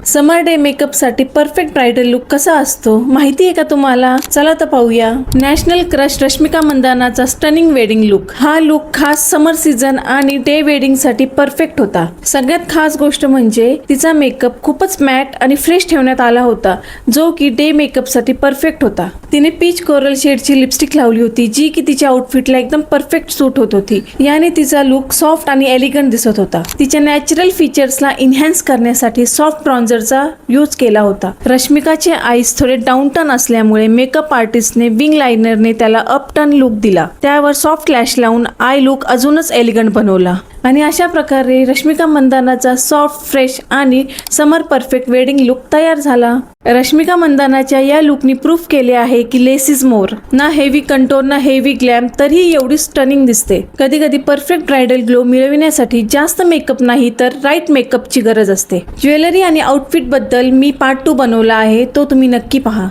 समर day makeup साठी perfect bridal look कसा असतो माहिती आहे का तुम्हाला? चला तर पाहूया. नॅशनल क्रश रश्मिका मंदानाचा स्टनिंग वेडिंग लुक. हा लुक खास समर सीझन आणि डे वेडिंग साठी परफेक्ट होता. सगळ्यात खास गोष्ट म्हणजे तिचा मेकअप खूपच मॅट आणि फ्रेश ठेवण्यात आला होता, जो की डे मेकअप साठी परफेक्ट होता. तिने पीच कोरल शेडची लिपस्टिक लावली होती, जी की तिच्या आउटफिटला एकदम परफेक्ट सूट होत होती. याने तिचा लुक सॉफ्ट आणि एलिगंट दिसत होता. तिच्या नॅचरल फीचर्सला इन्हॅन्स करण्यासाठी सॉफ्ट ब्रॉन्झरचा यूज केला होता. रश्मिकाचे आईज थोडे डाऊनटर्न असल्यामुळे मेकअप आर्टिस्टने विंग लायनरने त्याला अपटर्न लुक दिला. त्यावर सॉफ्ट लॅश लावून आय लुक अजूनच एलिगंट बनवला. आणि अशा प्रकारे रश्मिका मंदानाचा सॉफ्ट, फ्रेश आणि समर परफेक्ट वेडिंग लुक तयार झाला. रश्मिका मंदानाच्या या लुकनी प्रूफ केले आहे की लेस इज मोर. ना हेवी कंटोर ना हेवी ग्लॅम, तरीही एवढी स्टनिंग दिसते. कधी कधी परफेक्ट ब्राइडल ग्लो मिळविण्यासाठी जास्त मेकअप नाही तर राईट मेकअपची गरज असते. ज्वेलरी आणि आउटफिट बद्दल मी पार्ट 2 बनवला आहे, तो तुम्ही नक्की पहा.